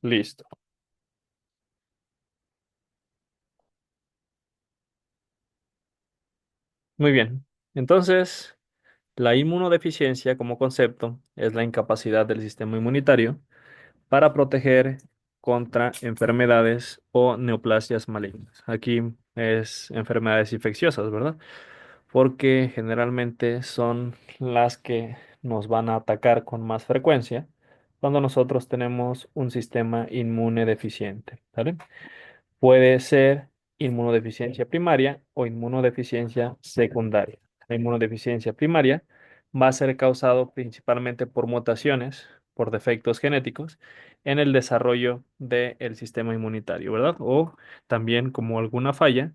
Listo. Muy bien. Entonces, la inmunodeficiencia como concepto es la incapacidad del sistema inmunitario para proteger contra enfermedades o neoplasias malignas. Aquí es enfermedades infecciosas, ¿verdad? Porque generalmente son las que nos van a atacar con más frecuencia cuando nosotros tenemos un sistema inmune deficiente, ¿vale? Puede ser inmunodeficiencia primaria o inmunodeficiencia secundaria. La inmunodeficiencia primaria va a ser causado principalmente por mutaciones, por defectos genéticos en el desarrollo del sistema inmunitario, ¿verdad? O también como alguna falla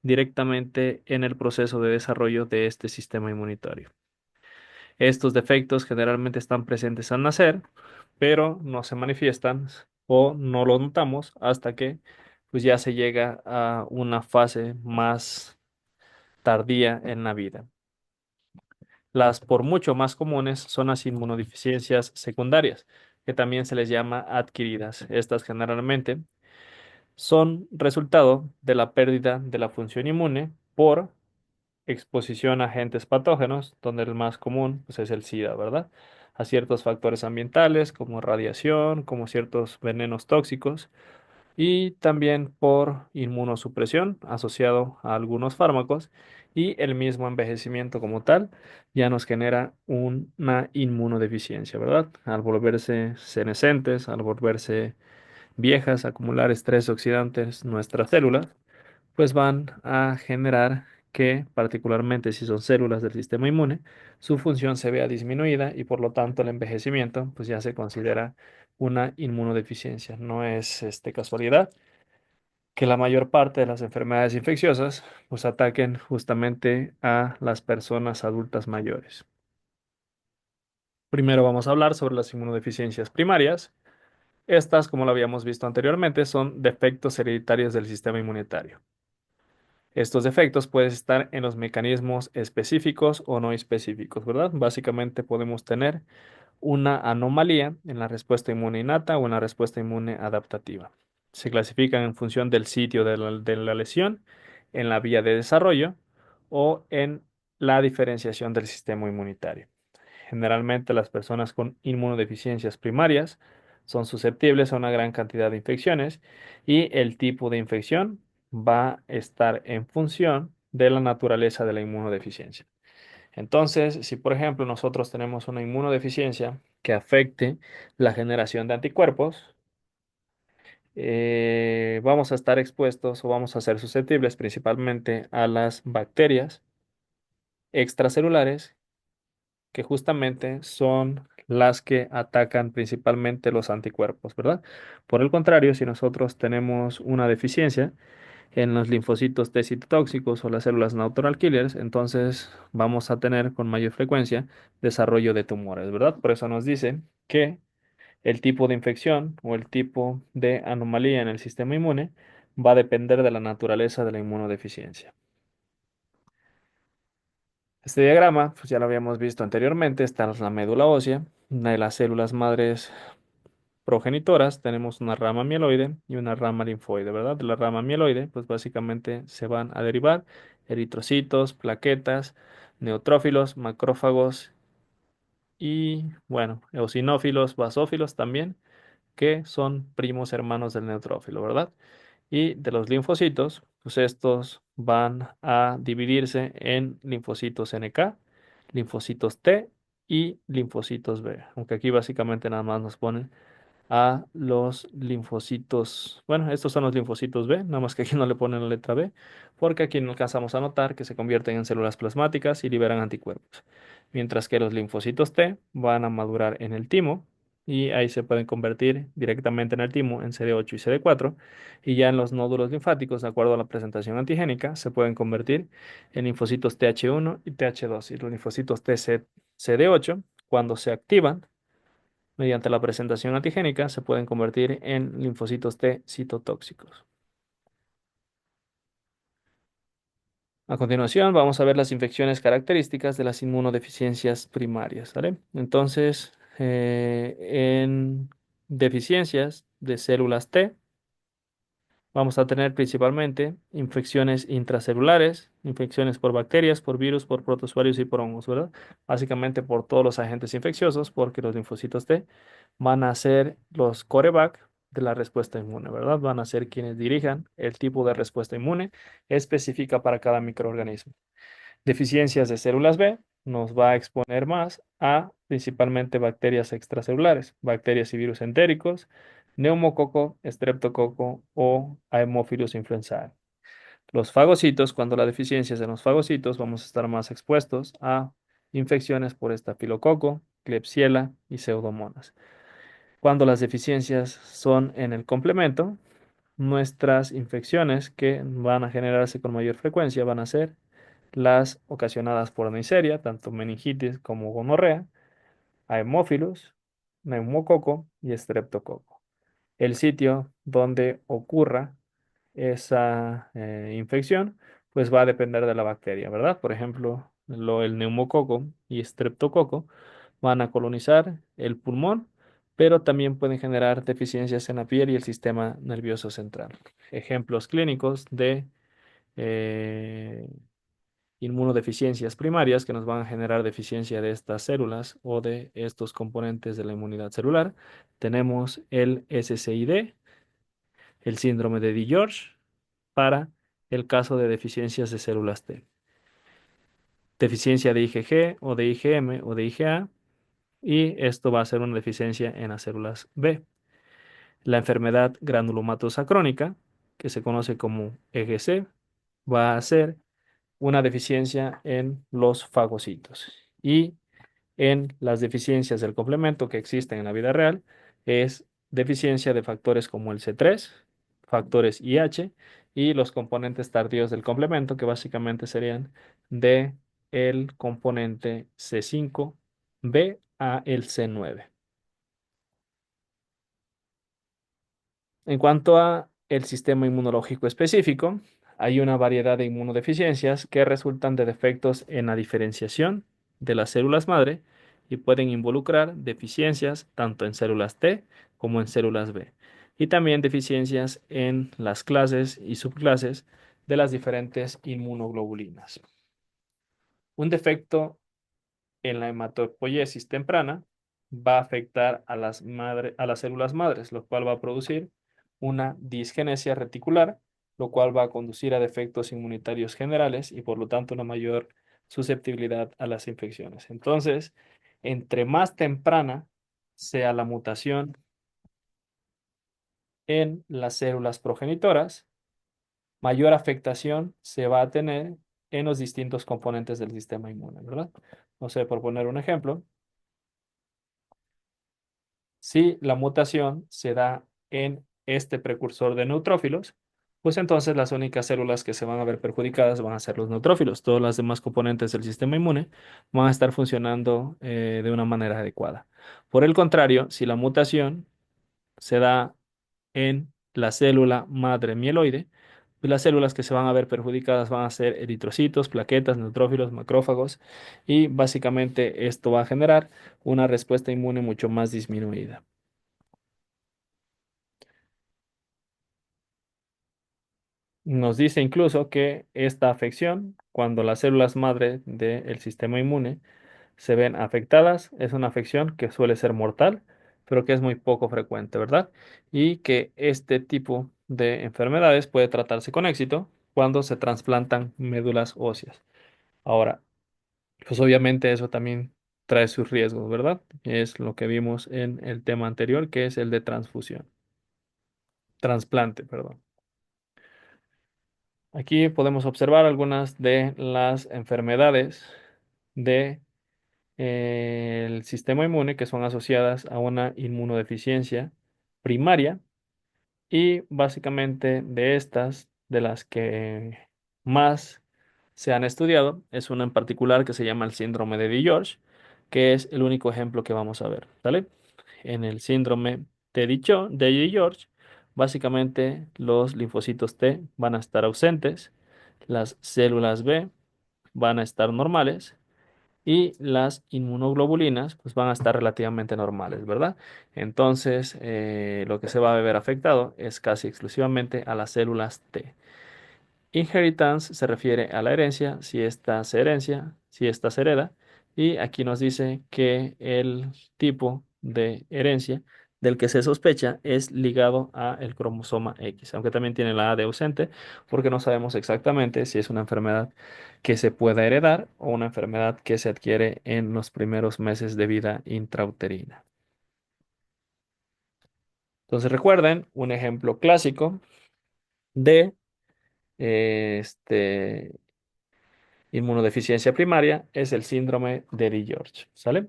directamente en el proceso de desarrollo de este sistema inmunitario. Estos defectos generalmente están presentes al nacer, pero no se manifiestan o no lo notamos hasta que pues ya se llega a una fase más tardía en la vida. Las por mucho más comunes son las inmunodeficiencias secundarias, que también se les llama adquiridas. Estas generalmente son resultado de la pérdida de la función inmune por exposición a agentes patógenos, donde el más común pues, es el SIDA, ¿verdad? A ciertos factores ambientales como radiación, como ciertos venenos tóxicos y también por inmunosupresión asociado a algunos fármacos y el mismo envejecimiento como tal ya nos genera una inmunodeficiencia, ¿verdad? Al volverse senescentes, al volverse viejas, acumular estrés oxidantes nuestras células pues van a generar que, particularmente si son células del sistema inmune, su función se vea disminuida y por lo tanto el envejecimiento pues ya se considera una inmunodeficiencia. No es casualidad que la mayor parte de las enfermedades infecciosas pues ataquen justamente a las personas adultas mayores. Primero vamos a hablar sobre las inmunodeficiencias primarias. Estas, como lo habíamos visto anteriormente, son defectos hereditarios del sistema inmunitario. Estos defectos pueden estar en los mecanismos específicos o no específicos, ¿verdad? Básicamente podemos tener una anomalía en la respuesta inmune innata o en la respuesta inmune adaptativa. Se clasifican en función del sitio de la lesión, en la vía de desarrollo o en la diferenciación del sistema inmunitario. Generalmente las personas con inmunodeficiencias primarias son susceptibles a una gran cantidad de infecciones y el tipo de infección va a estar en función de la naturaleza de la inmunodeficiencia. Entonces, si por ejemplo nosotros tenemos una inmunodeficiencia que afecte la generación de anticuerpos, vamos a estar expuestos o vamos a ser susceptibles principalmente a las bacterias extracelulares que justamente son las que atacan principalmente los anticuerpos, ¿verdad? Por el contrario, si nosotros tenemos una deficiencia en los linfocitos T citotóxicos o las células natural killers, entonces vamos a tener con mayor frecuencia desarrollo de tumores, ¿verdad? Por eso nos dice que el tipo de infección o el tipo de anomalía en el sistema inmune va a depender de la naturaleza de la inmunodeficiencia. Este diagrama, pues ya lo habíamos visto anteriormente, está la médula ósea, una de las células madres progenitoras, tenemos una rama mieloide y una rama linfoide, ¿verdad? De la rama mieloide, pues básicamente se van a derivar eritrocitos, plaquetas, neutrófilos, macrófagos y, bueno, eosinófilos, basófilos también, que son primos hermanos del neutrófilo, ¿verdad? Y de los linfocitos, pues estos van a dividirse en linfocitos NK, linfocitos T y linfocitos B. Aunque aquí básicamente nada más nos ponen a los linfocitos. Bueno, estos son los linfocitos B, nada más que aquí no le ponen la letra B, porque aquí no alcanzamos a notar que se convierten en células plasmáticas y liberan anticuerpos. Mientras que los linfocitos T van a madurar en el timo y ahí se pueden convertir directamente en el timo en CD8 y CD4 y ya en los nódulos linfáticos, de acuerdo a la presentación antigénica, se pueden convertir en linfocitos TH1 y TH2 y los linfocitos CD8 cuando se activan mediante la presentación antigénica se pueden convertir en linfocitos T citotóxicos. A continuación, vamos a ver las infecciones características de las inmunodeficiencias primarias, ¿vale? Entonces, deficiencias de células T, vamos a tener principalmente infecciones intracelulares, infecciones por bacterias, por virus, por protozoarios y por hongos, ¿verdad? Básicamente por todos los agentes infecciosos, porque los linfocitos T van a ser los coreback de la respuesta inmune, ¿verdad? Van a ser quienes dirijan el tipo de respuesta inmune específica para cada microorganismo. Deficiencias de células B nos va a exponer más a principalmente bacterias extracelulares, bacterias y virus entéricos, neumococo, estreptococo o Haemophilus influenzae. Los fagocitos, cuando la deficiencia es en los fagocitos, vamos a estar más expuestos a infecciones por estafilococo, Klebsiella y Pseudomonas. Cuando las deficiencias son en el complemento, nuestras infecciones que van a generarse con mayor frecuencia van a ser las ocasionadas por Neisseria, tanto meningitis como gonorrea, Haemophilus, neumococo y estreptococo. El sitio donde ocurra esa infección, pues va a depender de la bacteria, ¿verdad? Por ejemplo, el neumococo y estreptococo van a colonizar el pulmón, pero también pueden generar deficiencias en la piel y el sistema nervioso central. Ejemplos clínicos de eh, inmunodeficiencias primarias que nos van a generar deficiencia de estas células o de estos componentes de la inmunidad celular. Tenemos el SCID, el síndrome de DiGeorge, para el caso de deficiencias de células T. Deficiencia de IgG o de IgM o de IgA, y esto va a ser una deficiencia en las células B. La enfermedad granulomatosa crónica, que se conoce como EGC, va a ser una deficiencia en los fagocitos. Y en las deficiencias del complemento que existen en la vida real es deficiencia de factores como el C3, factores IH y los componentes tardíos del complemento, que básicamente serían de el componente C5b a el C9. En cuanto a el sistema inmunológico específico, hay una variedad de inmunodeficiencias que resultan de defectos en la diferenciación de las células madre y pueden involucrar deficiencias tanto en células T como en células B, y también deficiencias en las clases y subclases de las diferentes inmunoglobulinas. Un defecto en la hematopoiesis temprana va a afectar a las células madres, lo cual va a producir una disgenesia reticular, lo cual va a conducir a defectos inmunitarios generales y por lo tanto una mayor susceptibilidad a las infecciones. Entonces, entre más temprana sea la mutación en las células progenitoras, mayor afectación se va a tener en los distintos componentes del sistema inmune, ¿verdad? No sé, por poner un ejemplo, si la mutación se da en este precursor de neutrófilos, pues entonces las únicas células que se van a ver perjudicadas van a ser los neutrófilos. Todas las demás componentes del sistema inmune van a estar funcionando de una manera adecuada. Por el contrario, si la mutación se da en la célula madre mieloide, pues las células que se van a ver perjudicadas van a ser eritrocitos, plaquetas, neutrófilos, macrófagos, y básicamente esto va a generar una respuesta inmune mucho más disminuida. Nos dice incluso que esta afección, cuando las células madre del sistema inmune se ven afectadas, es una afección que suele ser mortal, pero que es muy poco frecuente, ¿verdad? Y que este tipo de enfermedades puede tratarse con éxito cuando se trasplantan médulas óseas. Ahora, pues obviamente eso también trae sus riesgos, ¿verdad? Es lo que vimos en el tema anterior, que es el de transfusión, trasplante, perdón. Aquí podemos observar algunas de las enfermedades de, el sistema inmune que son asociadas a una inmunodeficiencia primaria, y básicamente de estas, de las que más se han estudiado, es una en particular que se llama el síndrome de DiGeorge, que es el único ejemplo que vamos a ver, ¿vale? En el síndrome de DiGeorge, básicamente los linfocitos T van a estar ausentes, las células B van a estar normales y las inmunoglobulinas pues van a estar relativamente normales, ¿verdad? Entonces, lo que se va a ver afectado es casi exclusivamente a las células T. Inheritance se refiere a la herencia, si esta se hereda, y aquí nos dice que el tipo de herencia del que se sospecha es ligado a el cromosoma X, aunque también tiene la A de ausente, porque no sabemos exactamente si es una enfermedad que se pueda heredar o una enfermedad que se adquiere en los primeros meses de vida intrauterina. Entonces recuerden un ejemplo clásico de este inmunodeficiencia primaria es el síndrome de Lee-George, ¿sale?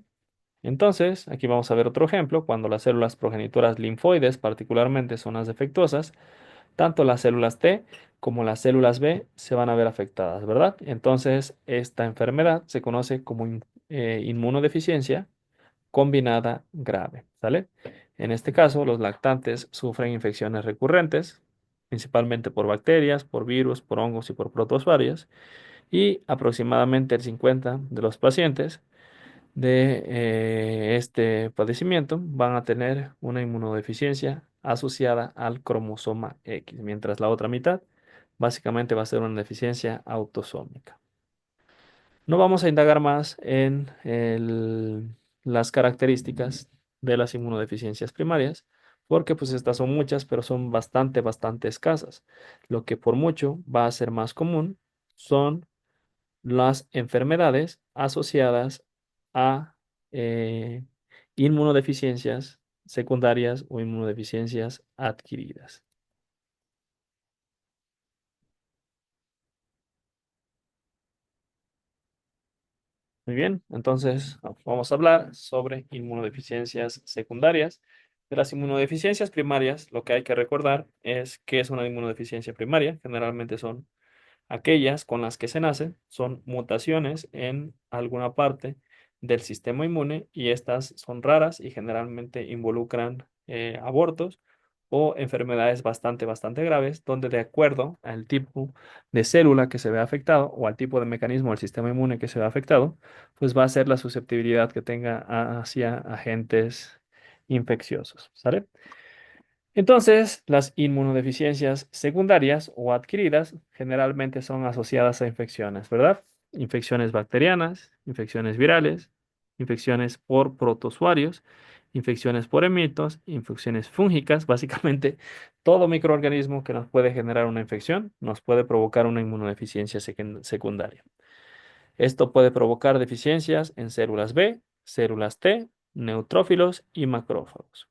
Entonces, aquí vamos a ver otro ejemplo, cuando las células progenitoras linfoides particularmente son las defectuosas, tanto las células T como las células B se van a ver afectadas, ¿verdad? Entonces, esta enfermedad se conoce como inmunodeficiencia combinada grave, ¿sale? En este caso, los lactantes sufren infecciones recurrentes, principalmente por bacterias, por virus, por hongos y por protozoarios, y aproximadamente el 50 de los pacientes de este padecimiento van a tener una inmunodeficiencia asociada al cromosoma X, mientras la otra mitad básicamente va a ser una deficiencia autosómica. No vamos a indagar más en las características de las inmunodeficiencias primarias, porque pues estas son muchas, pero son bastante escasas. Lo que por mucho va a ser más común son las enfermedades asociadas a eh, inmunodeficiencias secundarias o inmunodeficiencias adquiridas. Muy bien, entonces vamos a hablar sobre inmunodeficiencias secundarias. De las inmunodeficiencias primarias, lo que hay que recordar es que es una inmunodeficiencia primaria. Generalmente son aquellas con las que se nace, son mutaciones en alguna parte del sistema inmune y estas son raras y generalmente involucran abortos o enfermedades bastante graves, donde de acuerdo al tipo de célula que se ve afectado o al tipo de mecanismo del sistema inmune que se ve afectado, pues va a ser la susceptibilidad que tenga hacia agentes infecciosos, ¿sale? Entonces, las inmunodeficiencias secundarias o adquiridas generalmente son asociadas a infecciones, ¿verdad? Infecciones bacterianas, infecciones virales, infecciones por protozoarios, infecciones por hemitos, infecciones fúngicas, básicamente todo microorganismo que nos puede generar una infección nos puede provocar una inmunodeficiencia secundaria. Esto puede provocar deficiencias en células B, células T, neutrófilos y macrófagos.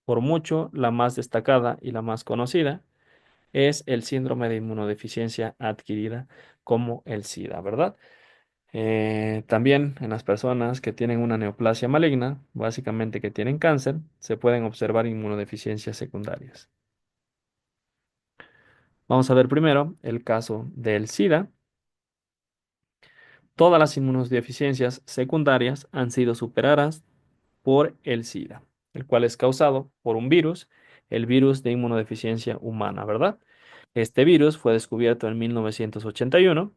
Por mucho, la más destacada y la más conocida es el síndrome de inmunodeficiencia adquirida como el SIDA, ¿verdad? También en las personas que tienen una neoplasia maligna, básicamente que tienen cáncer, se pueden observar inmunodeficiencias secundarias. Vamos a ver primero el caso del SIDA. Todas las inmunodeficiencias secundarias han sido superadas por el SIDA, el cual es causado por un virus, el virus de inmunodeficiencia humana, ¿verdad? Este virus fue descubierto en 1981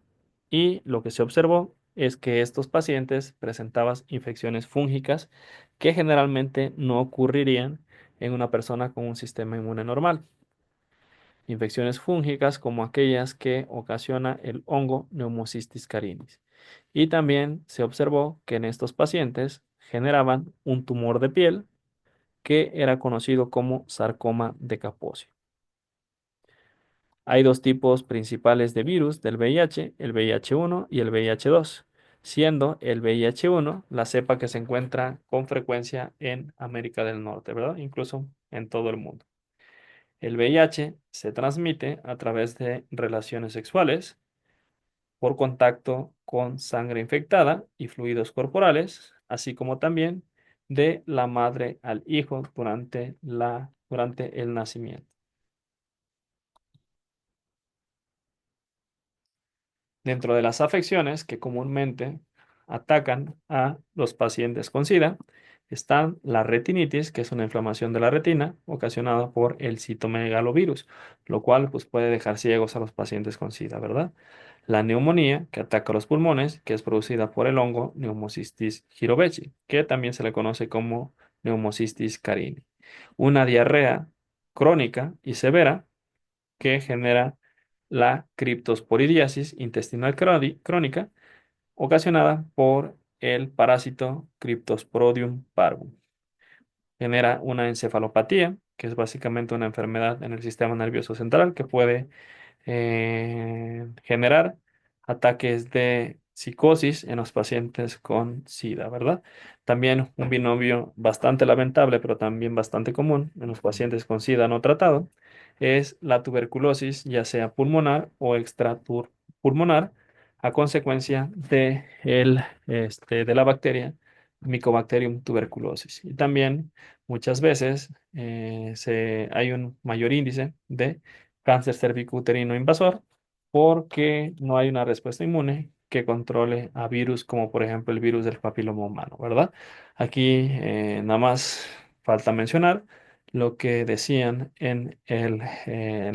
y lo que se observó es que estos pacientes presentaban infecciones fúngicas que generalmente no ocurrirían en una persona con un sistema inmune normal. Infecciones fúngicas como aquellas que ocasiona el hongo Pneumocystis caridis. Y también se observó que en estos pacientes generaban un tumor de piel que era conocido como sarcoma de Kaposi. Hay dos tipos principales de virus del VIH, el VIH-1 y el VIH-2, siendo el VIH-1 la cepa que se encuentra con frecuencia en América del Norte, ¿verdad? Incluso en todo el mundo. El VIH se transmite a través de relaciones sexuales, por contacto con sangre infectada y fluidos corporales, así como también de la madre al hijo durante el nacimiento. Dentro de las afecciones que comúnmente atacan a los pacientes con SIDA están la retinitis, que es una inflamación de la retina ocasionada por el citomegalovirus, lo cual pues, puede dejar ciegos a los pacientes con SIDA, ¿verdad? La neumonía, que ataca los pulmones, que es producida por el hongo Pneumocystis jirovecii, que también se le conoce como Pneumocystis carini. Una diarrea crónica y severa que genera la criptosporidiasis intestinal crónica ocasionada por el parásito Cryptosporidium parvum. Genera una encefalopatía, que es básicamente una enfermedad en el sistema nervioso central que puede generar ataques de psicosis en los pacientes con SIDA, ¿verdad? También un binomio bastante lamentable, pero también bastante común en los pacientes con SIDA no tratado, es la tuberculosis, ya sea pulmonar o extrapulmonar, a consecuencia de la bacteria Mycobacterium tuberculosis. Y también muchas veces hay un mayor índice de cáncer cervicouterino invasor porque no hay una respuesta inmune que controle a virus como por ejemplo el virus del papiloma humano, ¿verdad? Aquí nada más falta mencionar lo que decían en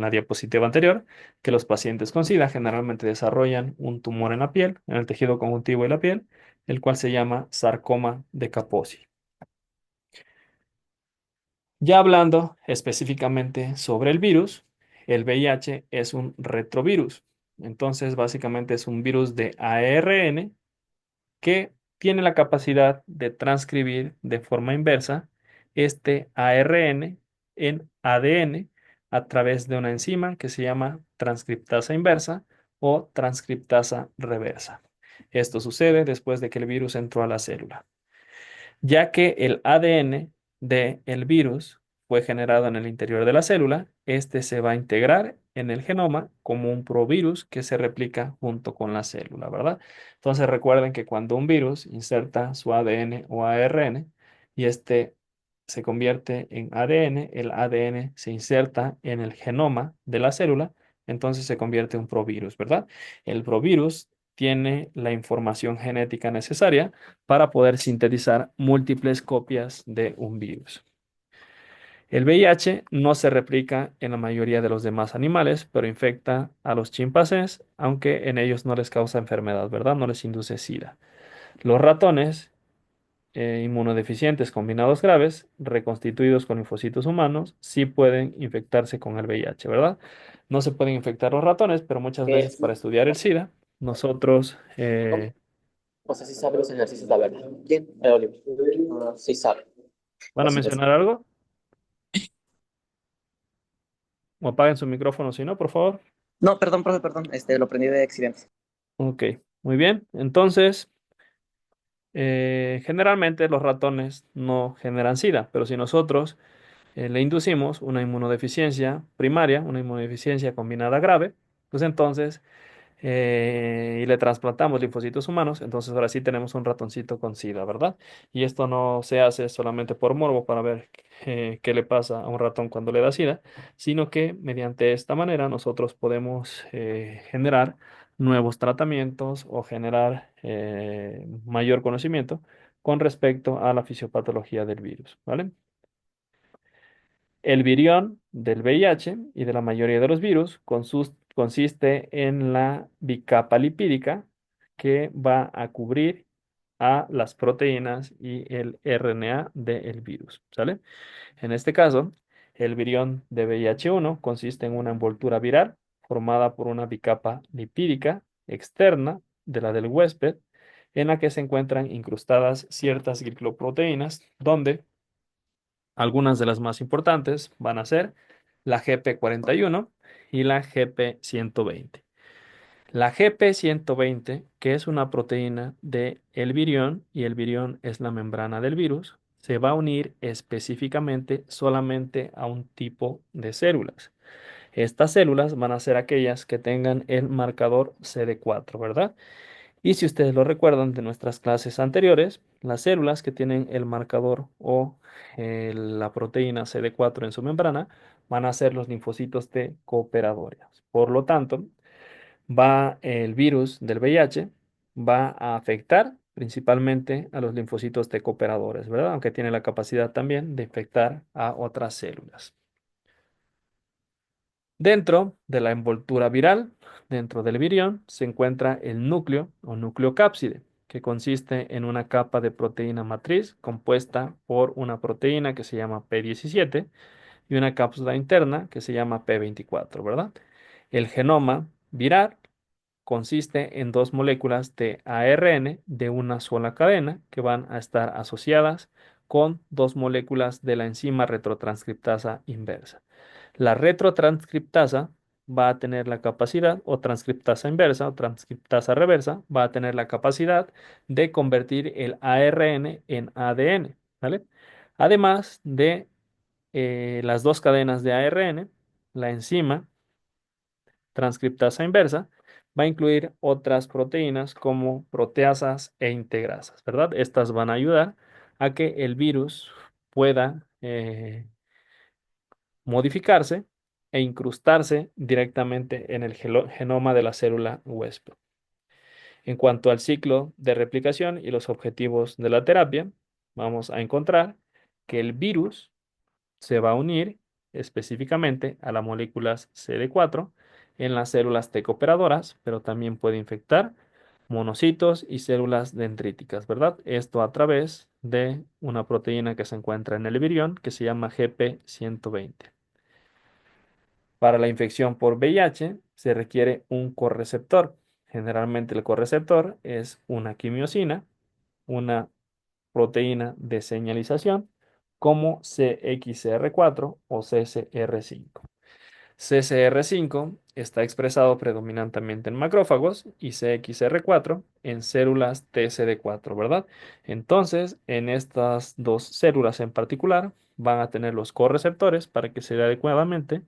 la diapositiva anterior, que los pacientes con SIDA generalmente desarrollan un tumor en la piel, en el tejido conjuntivo de la piel, el cual se llama sarcoma de Kaposi. Ya hablando específicamente sobre el virus, el VIH es un retrovirus. Entonces, básicamente es un virus de ARN que tiene la capacidad de transcribir de forma inversa este ARN en ADN a través de una enzima que se llama transcriptasa inversa o transcriptasa reversa. Esto sucede después de que el virus entró a la célula, ya que el ADN del virus fue generado en el interior de la célula. Este se va a integrar en el genoma como un provirus que se replica junto con la célula, ¿verdad? Entonces recuerden que cuando un virus inserta su ADN o ARN y este se convierte en ADN, el ADN se inserta en el genoma de la célula, entonces se convierte en un provirus, ¿verdad? El provirus tiene la información genética necesaria para poder sintetizar múltiples copias de un virus. El VIH no se replica en la mayoría de los demás animales, pero infecta a los chimpancés, aunque en ellos no les causa enfermedad, ¿verdad? No les induce SIDA. Los ratones inmunodeficientes combinados graves, reconstituidos con linfocitos humanos, sí pueden infectarse con el VIH, ¿verdad? No se pueden infectar los ratones, pero muchas veces para estudiar el SIDA, nosotros O sea, sí sabe los ejercicios, la verdad. ¿Quién? El Oliver. Sí sabe. van a Así es. mencionar algo o apaguen su micrófono si no, por favor. No, perdón, profe, perdón. Lo prendí de accidente. Ok, muy bien. Entonces, generalmente los ratones no generan SIDA, pero si nosotros le inducimos una inmunodeficiencia primaria, una inmunodeficiencia combinada grave, pues entonces y le trasplantamos linfocitos humanos, entonces ahora sí tenemos un ratoncito con SIDA, ¿verdad? Y esto no se hace solamente por morbo para ver qué le pasa a un ratón cuando le da SIDA, sino que mediante esta manera nosotros podemos generar nuevos tratamientos o generar mayor conocimiento con respecto a la fisiopatología del virus, ¿vale? El virión del VIH y de la mayoría de los virus consiste en la bicapa lipídica que va a cubrir a las proteínas y el RNA del virus, ¿sale? En este caso, el virión de VIH-1 consiste en una envoltura viral formada por una bicapa lipídica externa de la del huésped, en la que se encuentran incrustadas ciertas glicoproteínas, donde algunas de las más importantes van a ser la GP41 y la GP120. La GP120, que es una proteína de el virión, y el virión es la membrana del virus, se va a unir específicamente solamente a un tipo de células. Estas células van a ser aquellas que tengan el marcador CD4, ¿verdad? Y si ustedes lo recuerdan de nuestras clases anteriores, las células que tienen el marcador o la proteína CD4 en su membrana van a ser los linfocitos T cooperadores. Por lo tanto, el virus del VIH va a afectar principalmente a los linfocitos T cooperadores, ¿verdad? Aunque tiene la capacidad también de infectar a otras células. Dentro de la envoltura viral Dentro del virión se encuentra el núcleo o nucleocápside, que consiste en una capa de proteína matriz compuesta por una proteína que se llama P17 y una cápsula interna que se llama P24, ¿verdad? El genoma viral consiste en dos moléculas de ARN de una sola cadena que van a estar asociadas con dos moléculas de la enzima retrotranscriptasa inversa. La retrotranscriptasa va a tener la capacidad, o transcriptasa inversa o transcriptasa reversa, va a tener la capacidad de convertir el ARN en ADN, ¿vale? Además de las dos cadenas de ARN, la enzima transcriptasa inversa va a incluir otras proteínas como proteasas e integrasas, ¿verdad? Estas van a ayudar a que el virus pueda modificarse e incrustarse directamente en el genoma de la célula huésped. En cuanto al ciclo de replicación y los objetivos de la terapia, vamos a encontrar que el virus se va a unir específicamente a las moléculas CD4 en las células T cooperadoras, pero también puede infectar monocitos y células dendríticas, ¿verdad? Esto a través de una proteína que se encuentra en el virión que se llama GP120. Para la infección por VIH se requiere un correceptor. Generalmente el correceptor es una quimiosina, una proteína de señalización como CXCR4 o CCR5. CCR5 está expresado predominantemente en macrófagos y CXR4 en células TCD4, ¿verdad? Entonces, en estas dos células en particular van a tener los correceptores para que se dé adecuadamente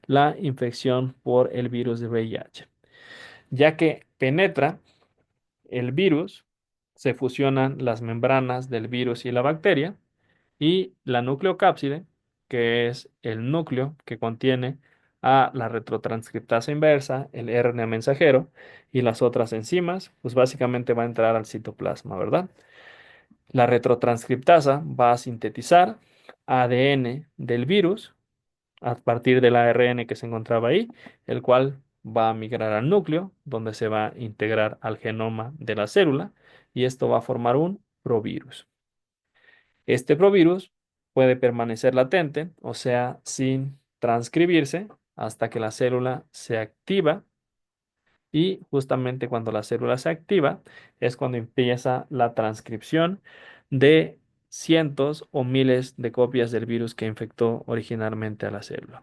la infección por el virus de VIH, ya que penetra el virus, se fusionan las membranas del virus y la bacteria y la nucleocápside, que es el núcleo que contiene a la retrotranscriptasa inversa, el RNA mensajero y las otras enzimas, pues básicamente va a entrar al citoplasma, ¿verdad? La retrotranscriptasa va a sintetizar ADN del virus a partir del ARN que se encontraba ahí, el cual va a migrar al núcleo, donde se va a integrar al genoma de la célula, y esto va a formar un provirus. Este provirus puede permanecer latente, o sea, sin transcribirse, hasta que la célula se activa, y justamente cuando la célula se activa es cuando empieza la transcripción de cientos o miles de copias del virus que infectó originalmente a la célula.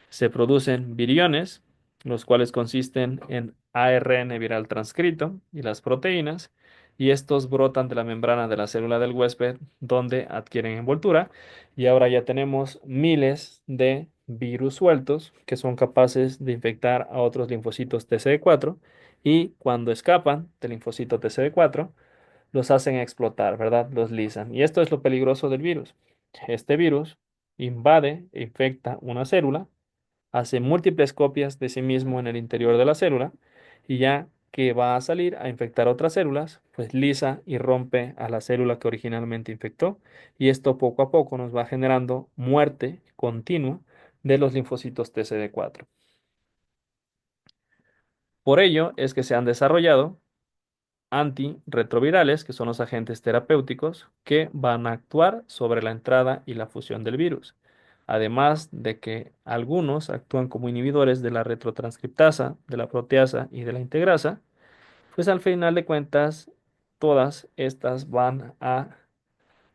Se producen viriones, los cuales consisten en ARN viral transcrito y las proteínas, y estos brotan de la membrana de la célula del huésped, donde adquieren envoltura, y ahora ya tenemos miles de virus sueltos que son capaces de infectar a otros linfocitos TCD4, y cuando escapan del linfocito TCD4, los hacen explotar, ¿verdad? Los lisan. Y esto es lo peligroso del virus. Este virus invade e infecta una célula, hace múltiples copias de sí mismo en el interior de la célula, y ya que va a salir a infectar otras células, pues lisa y rompe a la célula que originalmente infectó, y esto poco a poco nos va generando muerte continua de los linfocitos TCD4. Por ello es que se han desarrollado antirretrovirales, que son los agentes terapéuticos que van a actuar sobre la entrada y la fusión del virus. Además de que algunos actúan como inhibidores de la retrotranscriptasa, de la proteasa y de la integrasa, pues al final de cuentas todas estas van a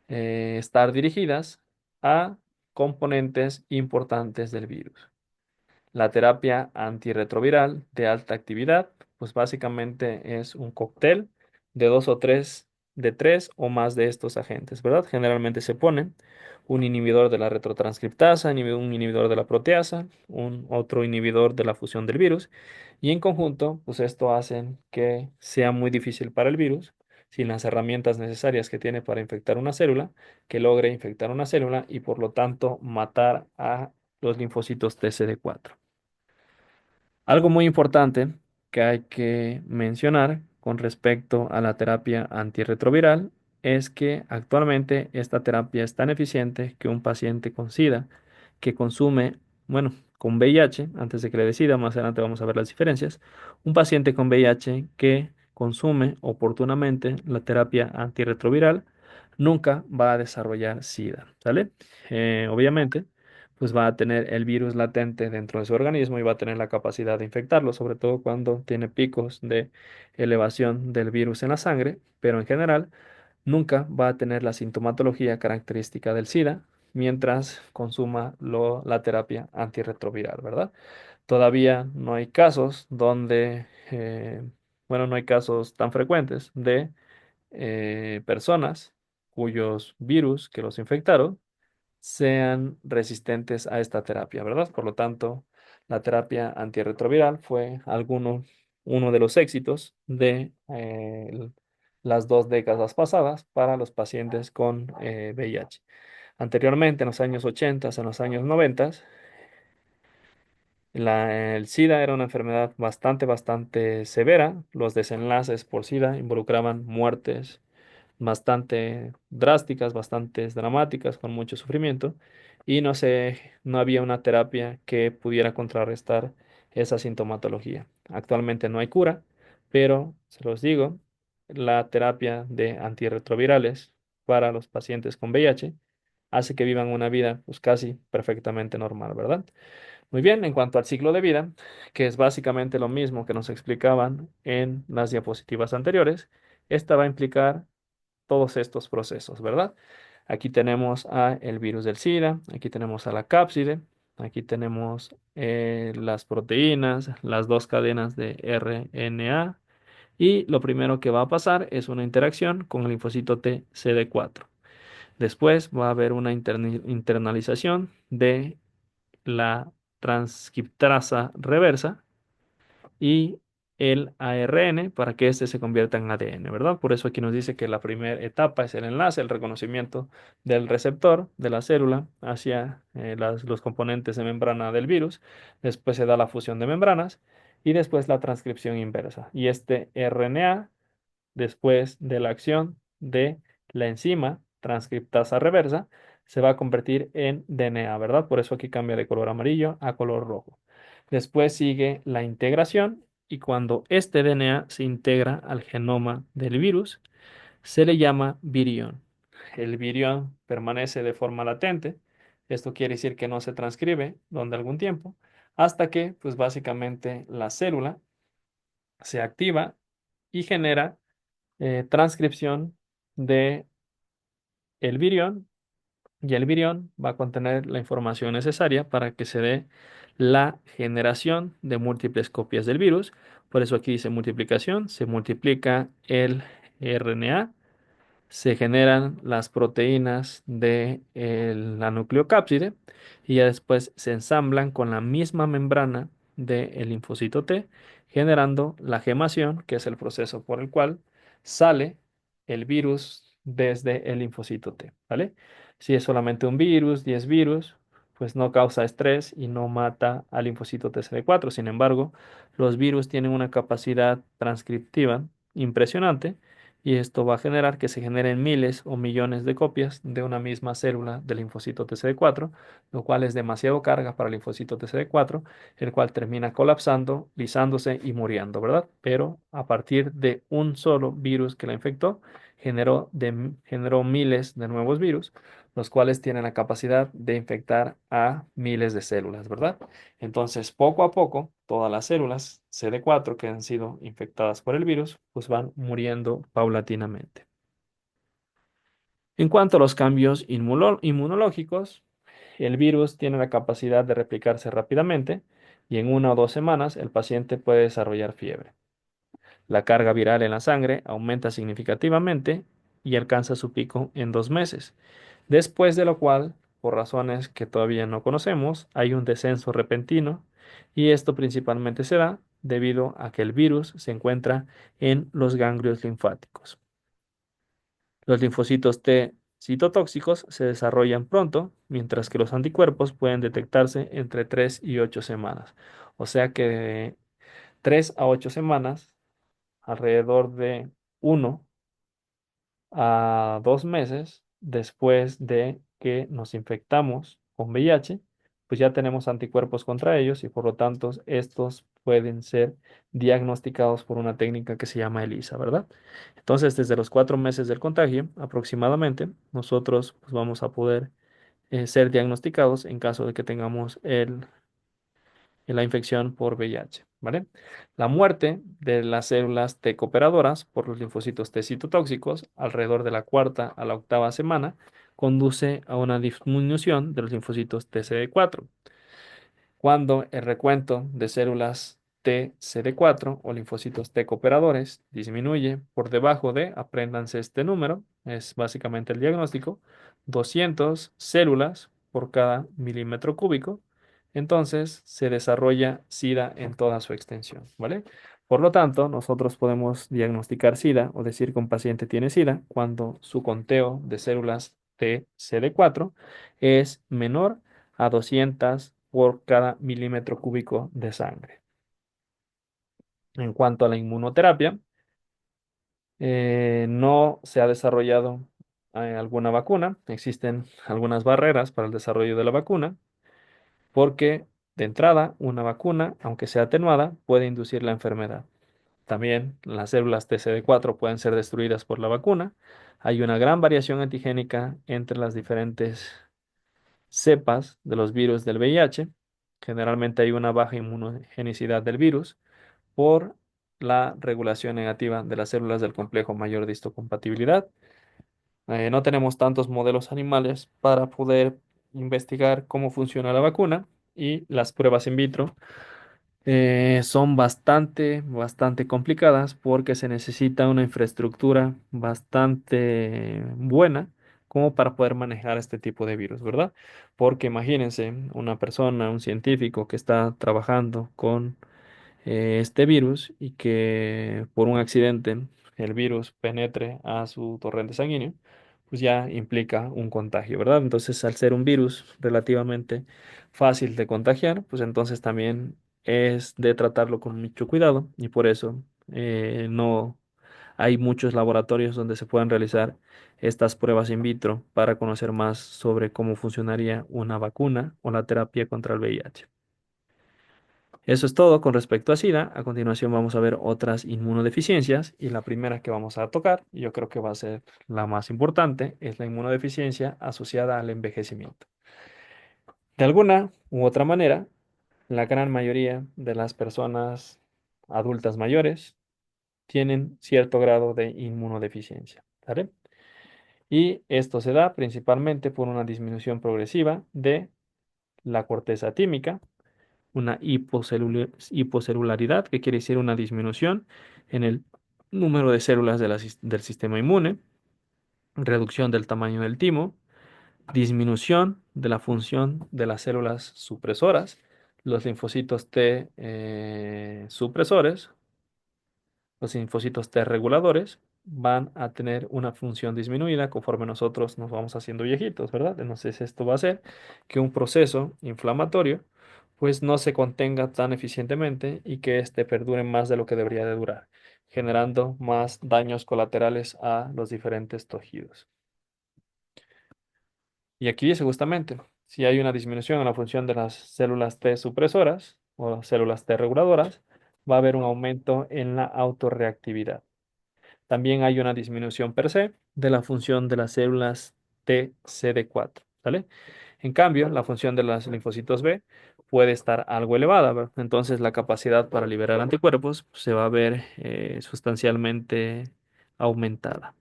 estar dirigidas a componentes importantes del virus. La terapia antirretroviral de alta actividad, pues básicamente es un cóctel de dos o tres, de tres o más de estos agentes, ¿verdad? Generalmente se ponen un inhibidor de la retrotranscriptasa, un inhibidor de la proteasa, un otro inhibidor de la fusión del virus, y en conjunto, pues esto hace que sea muy difícil para el virus, sin las herramientas necesarias que tiene para infectar una célula, que logre infectar una célula y por lo tanto matar a los linfocitos TCD4. Algo muy importante que hay que mencionar con respecto a la terapia antirretroviral es que actualmente esta terapia es tan eficiente que un paciente con SIDA que consume bueno, con VIH, antes de que le decida, más adelante vamos a ver las diferencias, un paciente con VIH que consume oportunamente la terapia antirretroviral nunca va a desarrollar SIDA, ¿sale? Obviamente, pues va a tener el virus latente dentro de su organismo y va a tener la capacidad de infectarlo, sobre todo cuando tiene picos de elevación del virus en la sangre, pero en general nunca va a tener la sintomatología característica del SIDA mientras consuma la terapia antirretroviral, ¿verdad? Todavía no hay casos donde, bueno, no hay casos tan frecuentes de personas cuyos virus que los infectaron sean resistentes a esta terapia, ¿verdad? Por lo tanto, la terapia antirretroviral fue uno de los éxitos de las 2 décadas pasadas para los pacientes con VIH. Anteriormente, en los años 80, en los años 90, el SIDA era una enfermedad bastante severa. Los desenlaces por SIDA involucraban muertes bastante drásticas, bastante dramáticas, con mucho sufrimiento, y no había una terapia que pudiera contrarrestar esa sintomatología. Actualmente no hay cura, pero se los digo, la terapia de antirretrovirales para los pacientes con VIH hace que vivan una vida pues casi perfectamente normal, ¿verdad? Muy bien, en cuanto al ciclo de vida, que es básicamente lo mismo que nos explicaban en las diapositivas anteriores, esta va a implicar todos estos procesos, ¿verdad? Aquí tenemos a el virus del SIDA, aquí tenemos a la cápside, aquí tenemos las proteínas, las 2 cadenas de RNA, y lo primero que va a pasar es una interacción con el linfocito T CD4. Después va a haber una internalización de la transcriptasa reversa y el ARN para que éste se convierta en ADN, ¿verdad? Por eso aquí nos dice que la primera etapa es el enlace, el reconocimiento del receptor de la célula hacia los componentes de membrana del virus. Después se da la fusión de membranas y después la transcripción inversa. Y este RNA, después de la acción de la enzima transcriptasa reversa, se va a convertir en DNA, ¿verdad? Por eso aquí cambia de color amarillo a color rojo. Después sigue la integración y cuando este DNA se integra al genoma del virus, se le llama virión. El virión permanece de forma latente. Esto quiere decir que no se transcribe durante algún tiempo hasta que, pues básicamente, la célula se activa y genera transcripción de el virión, y el virión va a contener la información necesaria para que se dé la generación de múltiples copias del virus. Por eso aquí dice multiplicación, se multiplica el RNA, se generan las proteínas de la nucleocápside y ya después se ensamblan con la misma membrana del linfocito T, generando la gemación, que es el proceso por el cual sale el virus desde el linfocito T, ¿vale? Si es solamente un virus, 10 virus, pues no causa estrés y no mata al linfocito TCD4. Sin embargo, los virus tienen una capacidad transcriptiva impresionante y esto va a generar que se generen miles o millones de copias de una misma célula del linfocito TCD4, lo cual es demasiado carga para el linfocito TCD4, el cual termina colapsando, lisándose y muriendo, ¿verdad? Pero a partir de un solo virus que la infectó, generó miles de nuevos virus, los cuales tienen la capacidad de infectar a miles de células, ¿verdad? Entonces, poco a poco, todas las células CD4 que han sido infectadas por el virus, pues van muriendo paulatinamente. En cuanto a los cambios inmunológicos, el virus tiene la capacidad de replicarse rápidamente y en 1 o 2 semanas el paciente puede desarrollar fiebre. La carga viral en la sangre aumenta significativamente y alcanza su pico en 2 meses, después de lo cual, por razones que todavía no conocemos, hay un descenso repentino y esto principalmente se da debido a que el virus se encuentra en los ganglios linfáticos. Los linfocitos T citotóxicos se desarrollan pronto, mientras que los anticuerpos pueden detectarse entre 3 y 8 semanas. O sea que de 3 a 8 semanas, alrededor de 1 a 2 meses después de que nos infectamos con VIH, pues ya tenemos anticuerpos contra ellos y por lo tanto estos pueden ser diagnosticados por una técnica que se llama ELISA, ¿verdad? Entonces, desde los 4 meses del contagio aproximadamente, nosotros pues, vamos a poder ser diagnosticados en caso de que tengamos la infección por VIH, ¿vale? La muerte de las células T cooperadoras por los linfocitos T citotóxicos alrededor de la cuarta a la octava semana conduce a una disminución de los linfocitos TCD4 cuando el recuento de células TCD4 o linfocitos T cooperadores disminuye por debajo de, apréndanse este número, es básicamente el diagnóstico, 200 células por cada milímetro cúbico, entonces se desarrolla SIDA en toda su extensión, ¿vale? Por lo tanto, nosotros podemos diagnosticar SIDA o decir que un paciente tiene SIDA cuando su conteo de células TCD4 es menor a 200 por cada milímetro cúbico de sangre. En cuanto a la inmunoterapia, no se ha desarrollado alguna vacuna. Existen algunas barreras para el desarrollo de la vacuna, porque de entrada, una vacuna, aunque sea atenuada, puede inducir la enfermedad. También las células TCD4 pueden ser destruidas por la vacuna. Hay una gran variación antigénica entre las diferentes cepas de los virus del VIH. Generalmente hay una baja inmunogenicidad del virus por la regulación negativa de las células del complejo mayor de histocompatibilidad. No tenemos tantos modelos animales para poder investigar cómo funciona la vacuna y las pruebas in vitro son bastante complicadas porque se necesita una infraestructura bastante buena como para poder manejar este tipo de virus, ¿verdad? Porque imagínense una persona, un científico que está trabajando con este virus y que por un accidente el virus penetre a su torrente sanguíneo, pues ya implica un contagio, ¿verdad? Entonces, al ser un virus relativamente fácil de contagiar, pues entonces también es de tratarlo con mucho cuidado y por eso no hay muchos laboratorios donde se puedan realizar estas pruebas in vitro para conocer más sobre cómo funcionaría una vacuna o la terapia contra el VIH. Eso es todo con respecto a SIDA. A continuación vamos a ver otras inmunodeficiencias y la primera que vamos a tocar, y yo creo que va a ser la más importante, es la inmunodeficiencia asociada al envejecimiento. De alguna u otra manera, la gran mayoría de las personas adultas mayores tienen cierto grado de inmunodeficiencia, ¿vale? Y esto se da principalmente por una disminución progresiva de la corteza tímica, una hipocelularidad, que quiere decir una disminución en el número de células del sistema inmune, reducción del tamaño del timo, disminución de la función de las células supresoras, los linfocitos T supresores, los linfocitos T reguladores van a tener una función disminuida conforme nosotros nos vamos haciendo viejitos, ¿verdad? Entonces esto va a hacer que un proceso inflamatorio pues no se contenga tan eficientemente y que éste perdure más de lo que debería de durar, generando más daños colaterales a los diferentes tejidos. Y aquí dice justamente, si hay una disminución en la función de las células T supresoras o células T reguladoras, va a haber un aumento en la autorreactividad. También hay una disminución per se de la función de las células TCD4, ¿vale? En cambio, la función de los linfocitos B puede estar algo elevada, ¿verdad? Entonces, la capacidad para liberar anticuerpos se va a ver sustancialmente aumentada.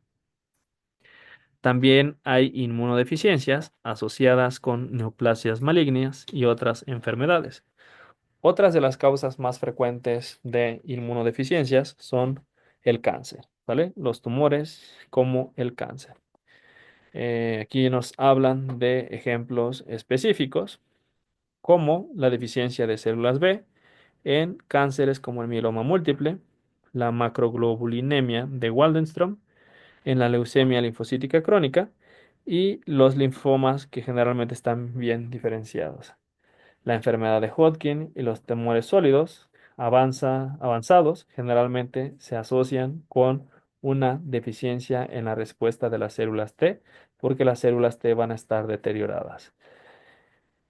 También hay inmunodeficiencias asociadas con neoplasias malignas y otras enfermedades. Otras de las causas más frecuentes de inmunodeficiencias son el cáncer, ¿vale? Los tumores como el cáncer. Aquí nos hablan de ejemplos específicos como la deficiencia de células B en cánceres como el mieloma múltiple, la macroglobulinemia de Waldenström, en la leucemia linfocítica crónica y los linfomas que generalmente están bien diferenciados. La enfermedad de Hodgkin y los tumores sólidos avanzados generalmente se asocian con una deficiencia en la respuesta de las células T porque las células T van a estar deterioradas.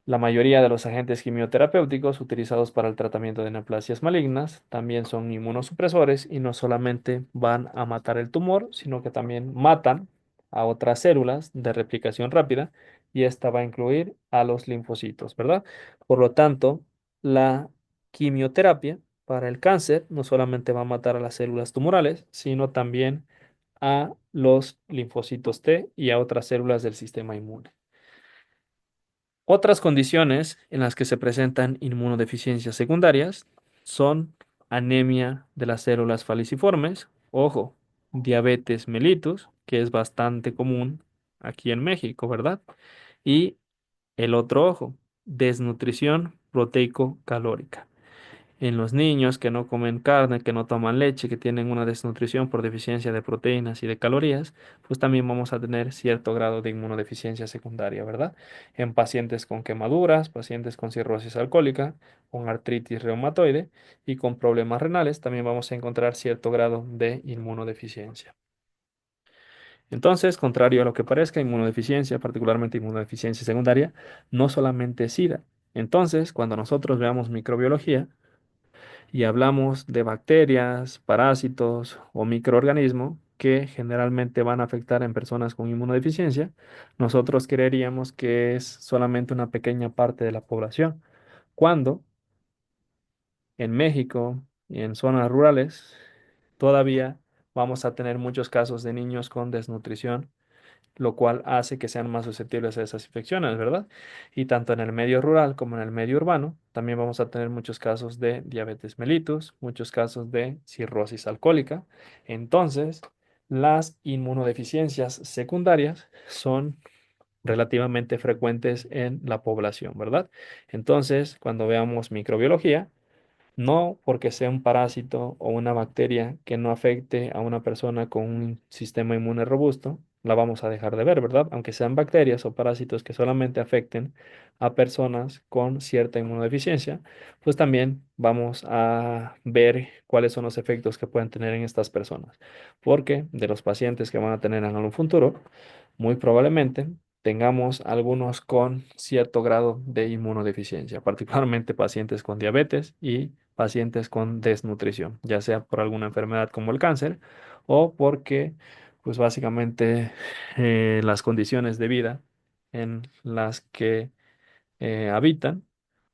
La mayoría de los agentes quimioterapéuticos utilizados para el tratamiento de neoplasias malignas también son inmunosupresores y no solamente van a matar el tumor, sino que también matan a otras células de replicación rápida y esta va a incluir a los linfocitos, ¿verdad? Por lo tanto, la quimioterapia para el cáncer no solamente va a matar a las células tumorales, sino también a los linfocitos T y a otras células del sistema inmune. Otras condiciones en las que se presentan inmunodeficiencias secundarias son anemia de las células falciformes, ojo, diabetes mellitus, que es bastante común aquí en México, ¿verdad? Y el otro ojo, desnutrición proteico-calórica. En los niños que no comen carne, que no toman leche, que tienen una desnutrición por deficiencia de proteínas y de calorías, pues también vamos a tener cierto grado de inmunodeficiencia secundaria, ¿verdad? En pacientes con quemaduras, pacientes con cirrosis alcohólica, con artritis reumatoide y con problemas renales, también vamos a encontrar cierto grado de inmunodeficiencia. Entonces, contrario a lo que parezca, inmunodeficiencia, particularmente inmunodeficiencia secundaria, no solamente es SIDA. Entonces, cuando nosotros veamos microbiología, y hablamos de bacterias, parásitos o microorganismos que generalmente van a afectar en personas con inmunodeficiencia, nosotros creeríamos que es solamente una pequeña parte de la población, cuando en México y en zonas rurales todavía vamos a tener muchos casos de niños con desnutrición, lo cual hace que sean más susceptibles a esas infecciones, ¿verdad? Y tanto en el medio rural como en el medio urbano, también vamos a tener muchos casos de diabetes mellitus, muchos casos de cirrosis alcohólica. Entonces, las inmunodeficiencias secundarias son relativamente frecuentes en la población, ¿verdad? Entonces, cuando veamos microbiología, no porque sea un parásito o una bacteria que no afecte a una persona con un sistema inmune robusto, la vamos a dejar de ver, ¿verdad? Aunque sean bacterias o parásitos que solamente afecten a personas con cierta inmunodeficiencia, pues también vamos a ver cuáles son los efectos que pueden tener en estas personas. Porque de los pacientes que van a tener en algún futuro, muy probablemente tengamos algunos con cierto grado de inmunodeficiencia, particularmente pacientes con diabetes y pacientes con desnutrición, ya sea por alguna enfermedad como el cáncer o porque, pues básicamente, las condiciones de vida en las que habitan,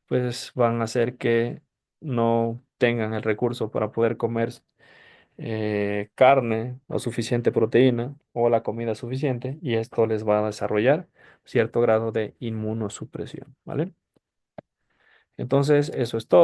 pues van a hacer que no tengan el recurso para poder comer carne o suficiente proteína o la comida suficiente y esto les va a desarrollar cierto grado de inmunosupresión, ¿vale? Entonces, eso es todo.